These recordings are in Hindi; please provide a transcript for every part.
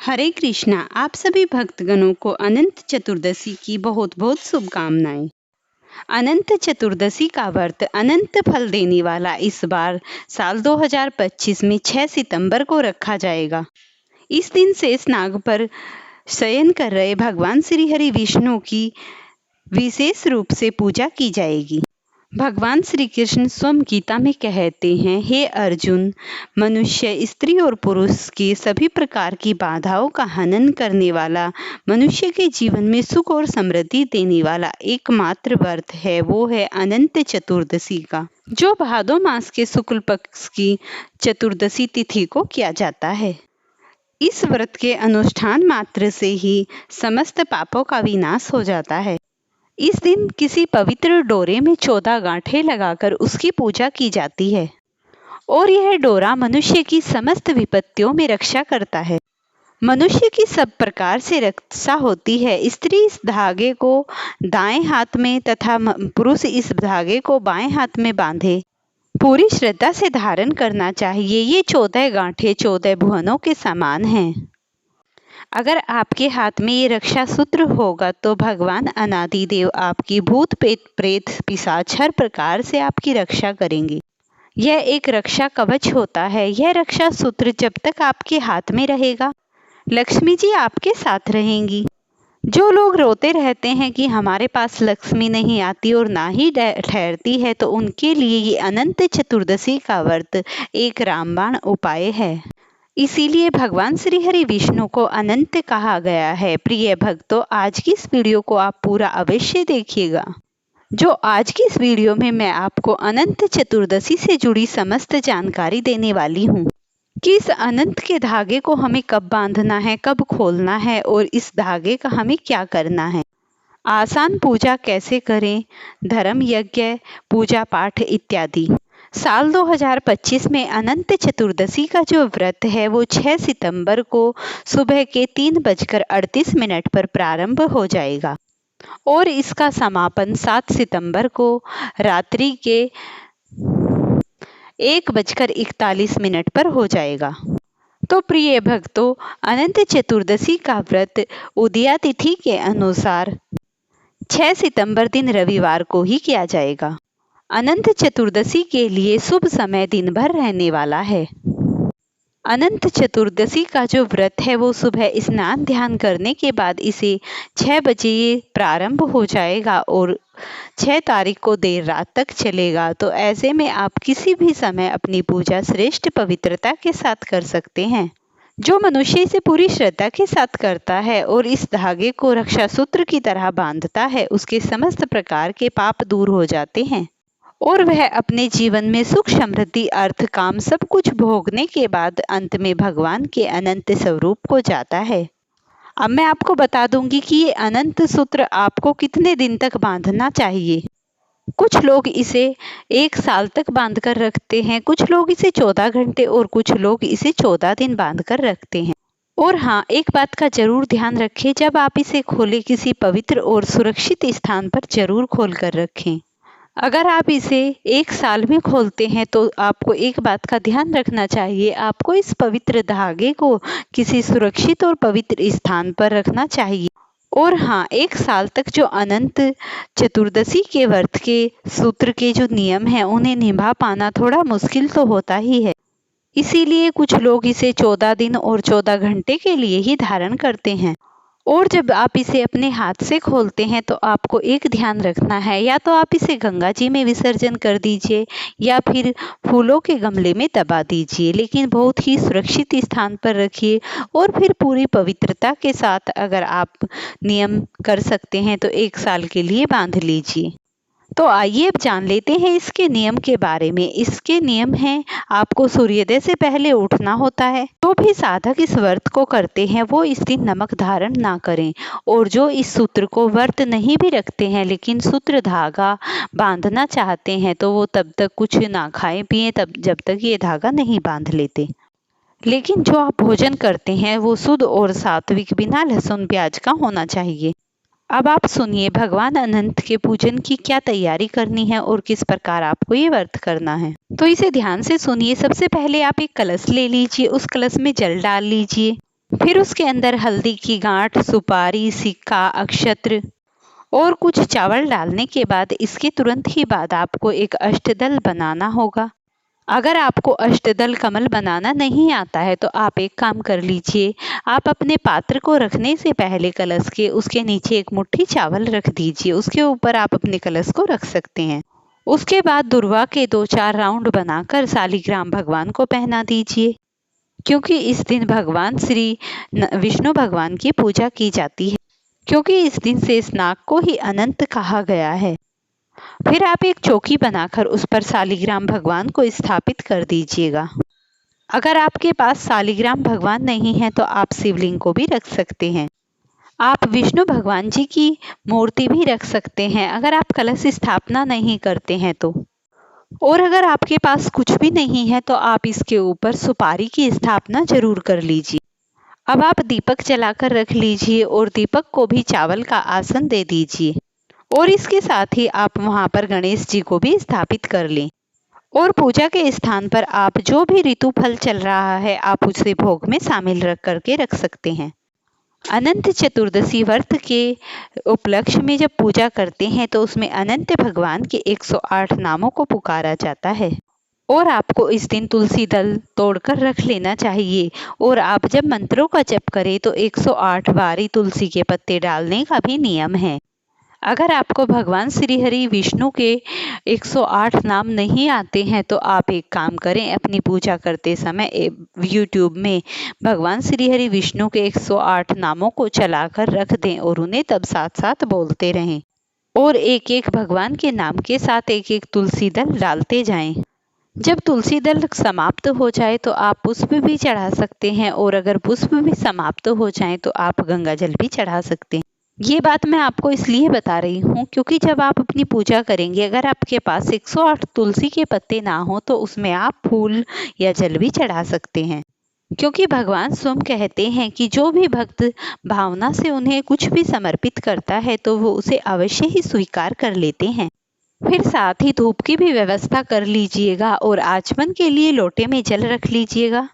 हरे कृष्णा। आप सभी भक्तगणों को अनंत चतुर्दशी की बहुत बहुत शुभकामनाएं। अनंत चतुर्दशी का व्रत अनंत फल देने वाला इस बार साल 2025 में 6 सितंबर को रखा जाएगा। इस दिन शेष नाग पर शयन कर रहे भगवान श्री हरि विष्णु की विशेष रूप से पूजा की जाएगी। भगवान श्री कृष्ण स्वयं गीता में कहते हैं, हे अर्जुन, मनुष्य, स्त्री और पुरुष की सभी प्रकार की बाधाओं का हनन करने वाला, मनुष्य के जीवन में सुख और समृद्धि देने वाला एकमात्र व्रत है, वो है अनंत चतुर्दशी का, जो भादो मास के शुक्ल पक्ष की चतुर्दशी तिथि को किया जाता है। इस व्रत के अनुष्ठान मात्र से ही समस्त पापों का विनाश हो जाता है। इस दिन किसी पवित्र डोरे में 14 गांठें लगाकर उसकी पूजा की जाती है और यह डोरा मनुष्य की समस्त विपत्तियों में रक्षा करता है। मनुष्य की सब प्रकार से रक्षा होती है। स्त्री इस धागे को दाएं हाथ में तथा पुरुष इस धागे को बाएं हाथ में बांधे पूरी श्रद्धा से धारण करना चाहिए। ये 14 गांठें 14 भुवनों के समान हैं। अगर आपके हाथ में ये रक्षा सूत्र होगा तो भगवान अनादि देव आपकी भूत प्रेत पिशाच हर प्रकार से आपकी रक्षा करेंगे। यह एक रक्षा कवच होता है। यह रक्षा सूत्र जब तक आपके हाथ में रहेगा, लक्ष्मी जी आपके साथ रहेंगी। जो लोग रोते रहते हैं कि हमारे पास लक्ष्मी नहीं आती और ना ही ठहरती है, तो उनके लिए ये अनंत चतुर्दशी का व्रत एक रामबाण उपाय है। इसीलिए भगवान श्री हरि विष्णु को अनंत कहा गया है। प्रिय भक्तों, आज की इस वीडियो को आप पूरा अवश्य देखिएगा। जो आज की इस वीडियो में मैं आपको अनंत चतुर्दशी से जुड़ी समस्त जानकारी देने वाली हूँ कि इस अनंत के धागे को हमें कब बांधना है, कब खोलना है और इस धागे का हमें क्या करना है, आसान पूजा कैसे करें, धर्म यज्ञ, पूजा पाठ इत्यादि। साल 2025 में अनंत चतुर्दशी का जो व्रत है वो 6 सितंबर को सुबह के 3:38 पर प्रारंभ हो जाएगा और इसका समापन 7 सितंबर को रात्रि के 1:41 पर हो जाएगा। तो प्रिय भक्तों, अनंत चतुर्दशी का व्रत उदया तिथि के अनुसार 6 सितंबर दिन रविवार को ही किया जाएगा। अनंत चतुर्दशी के लिए शुभ समय दिन भर रहने वाला है। अनंत चतुर्दशी का जो व्रत है वो सुबह स्नान ध्यान करने के बाद इसे 6 बजे प्रारंभ हो जाएगा और 6 तारीख को देर रात तक चलेगा। तो ऐसे में आप किसी भी समय अपनी पूजा श्रेष्ठ पवित्रता के साथ कर सकते हैं। जो मनुष्य इसे पूरी श्रद्धा के साथ करता है और इस धागे को रक्षा सूत्र की तरह बांधता है, उसके समस्त प्रकार के पाप दूर हो जाते हैं और वह अपने जीवन में सुख समृद्धि अर्थ काम सब कुछ भोगने के बाद अंत में भगवान के अनंत स्वरूप को जाता है। अब मैं आपको बता दूंगी कि ये अनंत सूत्र आपको कितने दिन तक बांधना चाहिए। कुछ लोग इसे 1 साल तक बांध कर रखते हैं, कुछ लोग इसे 14 घंटे और कुछ लोग इसे 14 दिन बांध कर रखते हैं। और हाँ, एक बात का जरूर ध्यान रखें, जब आप इसे खोलें किसी पवित्र और सुरक्षित स्थान पर जरूर खोल कर रखें। अगर आप इसे 1 साल में खोलते हैं तो आपको एक बात का ध्यान रखना चाहिए, आपको इस पवित्र धागे को किसी सुरक्षित और पवित्र स्थान पर रखना चाहिए। और हाँ, 1 साल तक जो अनंत चतुर्दशी के व्रत के सूत्र के जो नियम हैं उन्हें निभा पाना थोड़ा मुश्किल तो होता ही है। इसीलिए कुछ लोग इसे 14 दिन और 14 घंटे के लिए ही धारण करते हैं। और जब आप इसे अपने हाथ से खोलते हैं तो आपको एक ध्यान रखना है, या तो आप इसे गंगा जी में विसर्जन कर दीजिए या फिर फूलों के गमले में दबा दीजिए, लेकिन बहुत ही सुरक्षित स्थान पर रखिए। और फिर पूरी पवित्रता के साथ अगर आप नियम कर सकते हैं तो 1 साल के लिए बांध लीजिए। तो आइए अब जान लेते हैं इसके नियम के बारे में। इसके नियम हैं, आपको सूर्योदय से पहले उठना होता है। जो भी साधक इस व्रत को करते हैं वो इस दिन नमक धारण ना करें, और जो इस सूत्र को व्रत नहीं भी रखते हैं लेकिन सूत्र धागा बांधना चाहते हैं तो वो तब तक कुछ ना खाएं पिए तब जब तक ये धागा नहीं बांध लेते। लेकिन जो आप भोजन करते हैं वो शुद्ध और सात्विक बिना लहसुन प्याज का होना चाहिए। अब आप सुनिए भगवान अनंत के पूजन की क्या तैयारी करनी है और किस प्रकार आपको ये व्रत करना है। तो इसे ध्यान से सुनिए। सबसे पहले आप एक कलश ले लीजिए, उस कलश में जल डाल लीजिए। फिर उसके अंदर हल्दी की गांठ, सुपारी, सिक्का, अक्षत्र और कुछ चावल डालने के बाद इसके तुरंत ही बाद आपको एक अष्टदल बनाना होगा। अगर आपको अष्टदल कमल बनाना नहीं आता है तो आप एक काम कर लीजिए, आप अपने पात्र को रखने से पहले कलश के उसके नीचे एक मुट्ठी चावल रख दीजिए, उसके ऊपर आप अपने कलश को रख सकते हैं। उसके बाद दुर्वा के 2-4 राउंड बनाकर शालिग्राम भगवान को पहना दीजिए, क्योंकि इस दिन भगवान श्री विष्णु भगवान की पूजा की जाती है, क्योंकि इस दिन शेष नाग को ही अनंत कहा गया है। फिर आप एक चौकी बनाकर उस पर शालिग्राम भगवान को स्थापित कर दीजिएगा। अगर आपके पास शालिग्राम भगवान नहीं है तो आप शिवलिंग को भी रख सकते हैं। आप विष्णु भगवान जी की मूर्ति भी रख सकते हैं अगर आप कलश स्थापना नहीं करते हैं तो। और अगर आपके पास कुछ भी नहीं है तो आप इसके ऊपर सुपारी की स्थापना जरूर कर लीजिए। अब आप दीपक जलाकर रख लीजिए और दीपक को भी चावल का आसन दे दीजिए और इसके साथ ही आप वहां पर गणेश जी को भी स्थापित कर लें। और पूजा के स्थान पर आप जो भी ऋतु फल चल रहा है आप उसे भोग में शामिल रख करके रख सकते हैं। अनंत चतुर्दशी व्रत के उपलक्ष्य में जब पूजा करते हैं तो उसमें अनंत भगवान के 108 नामों को पुकारा जाता है और आपको इस दिन तुलसी दल तोड़कर रख लेना चाहिए। और आप जब मंत्रों का जप करें तो 108 बारी तुलसी के पत्ते डालने का भी नियम है। अगर आपको भगवान श्री हरि विष्णु के 108 नाम नहीं आते हैं तो आप एक काम करें, अपनी पूजा करते समय यूट्यूब में भगवान श्री हरि विष्णु के 108 नामों को चलाकर रख दें और उन्हें तब साथ साथ बोलते रहें और एक एक भगवान के नाम के साथ एक एक तुलसी दल डालते जाएं। जब तुलसी दल समाप्त हो जाए तो आप पुष्प भी चढ़ा सकते हैं और अगर पुष्प भी समाप्त हो जाए तो आप गंगा जल भी चढ़ा सकते हैं। ये बात मैं आपको इसलिए बता रही हूँ क्योंकि जब आप अपनी पूजा करेंगे अगर आपके पास 108 तुलसी के पत्ते ना हो तो उसमें आप फूल या जल भी चढ़ा सकते हैं, क्योंकि भगवान स्वयं कहते हैं कि जो भी भक्त भावना से उन्हें कुछ भी समर्पित करता है तो वो उसे अवश्य ही स्वीकार कर लेते हैं। फिर साथ ही धूप की भी व्यवस्था कर लीजिएगा और आचमन के लिए लोटे में जल रख लीजिएगा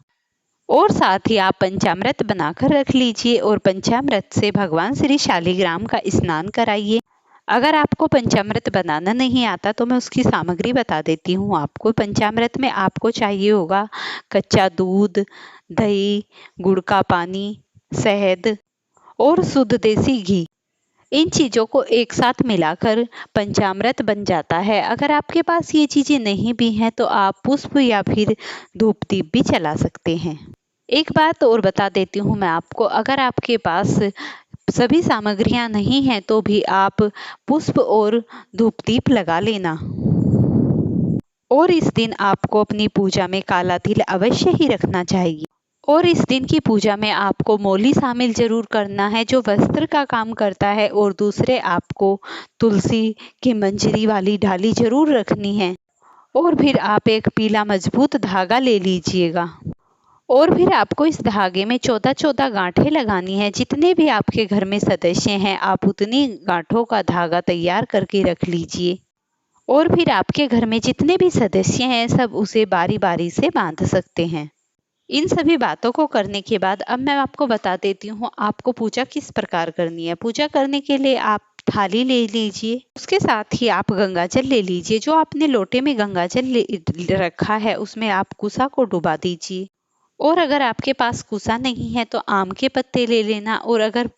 और साथ ही आप पंचामृत बनाकर रख लीजिए और पंचामृत से भगवान श्री शालिग्राम का स्नान कराइए। अगर आपको पंचामृत बनाना नहीं आता तो मैं उसकी सामग्री बता देती हूँ आपको। पंचामृत में आपको चाहिए होगा कच्चा दूध, दही, गुड़ का पानी, शहद और शुद्ध देसी घी। इन चीज़ों को एक साथ मिलाकर पंचामृत बन जाता है। अगर आपके पास ये चीज़ें नहीं भी हैं तो आप पुष्प या फिर धूप दीप भी चला सकते हैं। एक बात और बता देती हूँ मैं आपको, अगर आपके पास सभी सामग्रियाँ नहीं हैं तो भी आप पुष्प और धूप दीप लगा लेना। और इस दिन आपको अपनी पूजा में काला तिल अवश्य ही रखना चाहिए। और इस दिन की पूजा में आपको मौली शामिल जरूर करना है जो वस्त्र का काम करता है और दूसरे आपको तुलसी की मंजरी वाली डाली जरूर रखनी है। और फिर आप एक पीला मजबूत धागा ले लीजिएगा और फिर आपको इस धागे में 14-14 गांठें लगानी है। जितने भी आपके घर में सदस्य हैं आप उतनी गांठों का धागा तैयार करके रख लीजिए और फिर आपके घर में जितने भी सदस्य हैं सब उसे बारी बारी से बांध सकते हैं। इन सभी बातों को करने के बाद अब मैं आपको बता देती हूँ आपको पूजा किस प्रकार करनी है। पूजा करने के लिए आप थाली ले लीजिए, उसके साथ ही आप गंगाजल ले लीजिए। जो आपने लोटे में गंगाजल रखा है उसमें आप कुसा को डुबा दीजिए और अगर आपके पास कुसा नहीं है तो आम के पत्ते ले लेना और अगर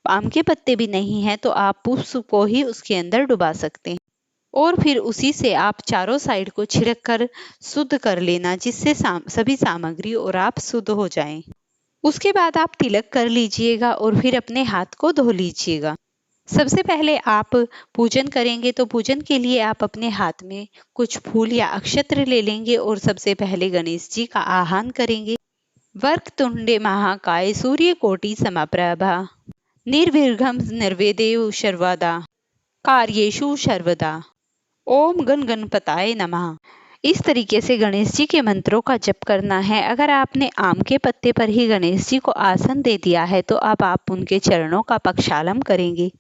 आम के पत्ते भी नहीं है तो आप पुष्प को ही उसके अंदर डुबा सकते हैं और फिर उसी से आप चारों साइड को छिड़क कर शुद्ध कर लेना जिससे सभी सामग्री और आप शुद्ध हो जाएं। उसके बाद आप तिलक कर लीजिएगा और फिर अपने हाथ को धो लीजिएगा। सबसे पहले आप पूजन करेंगे तो पूजन के लिए आप अपने हाथ में कुछ फूल या अक्षत्र ले लेंगे और सबसे पहले गणेश जी का आह्वान करेंगे। वक्रतुंडे महाकाय सूर्यकोटि समप्रभा निर्विघ्नं निर्विघ्नं सर्वदा कार्येषु सर्वदा ओम गण गणपताय नमः। इस तरीके से गणेश जी के मंत्रों का जप करना है। अगर आपने आम के पत्ते पर ही गणेश जी को आसन दे दिया है तो अब आप उनके चरणों का प्रक्षालन करेंगे।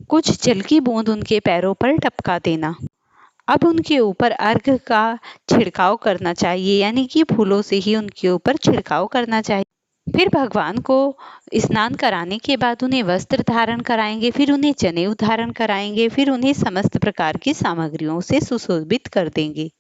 कुछ जल की बूंद उनके पैरों पर टपका देना। अब उनके ऊपर अर्घ का छिड़काव करना चाहिए, यानी कि फूलों से ही उनके ऊपर छिड़काव करना चाहिए। फिर भगवान को स्नान कराने के बाद उन्हें वस्त्र धारण कराएंगे, फिर उन्हें जनेऊ धारण कराएंगे, फिर उन्हें समस्त प्रकार की सामग्रियों से सुशोभित कर देंगे।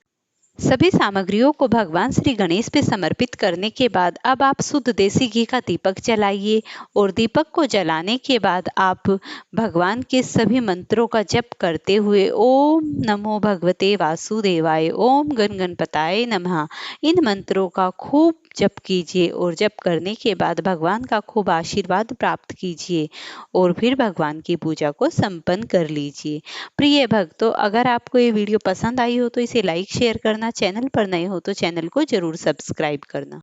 सभी सामग्रियों को भगवान श्री गणेश पे समर्पित करने के बाद अब आप शुद्ध देसी घी का दीपक जलाइए और दीपक को जलाने के बाद आप भगवान के सभी मंत्रों का जप करते हुए ओम नमो भगवते वासुदेवाय, ओम गण गणपताय नमः, इन मंत्रों का खूब जप कीजिए और जप करने के बाद भगवान का खूब आशीर्वाद प्राप्त कीजिए और फिर भगवान की पूजा को संपन्न कर लीजिए। प्रिय भक्तों, अगर आपको ये वीडियो पसंद आई हो तो इसे लाइक शेयर करना, चैनल पर नए हो तो चैनल को जरूर सब्सक्राइब करना।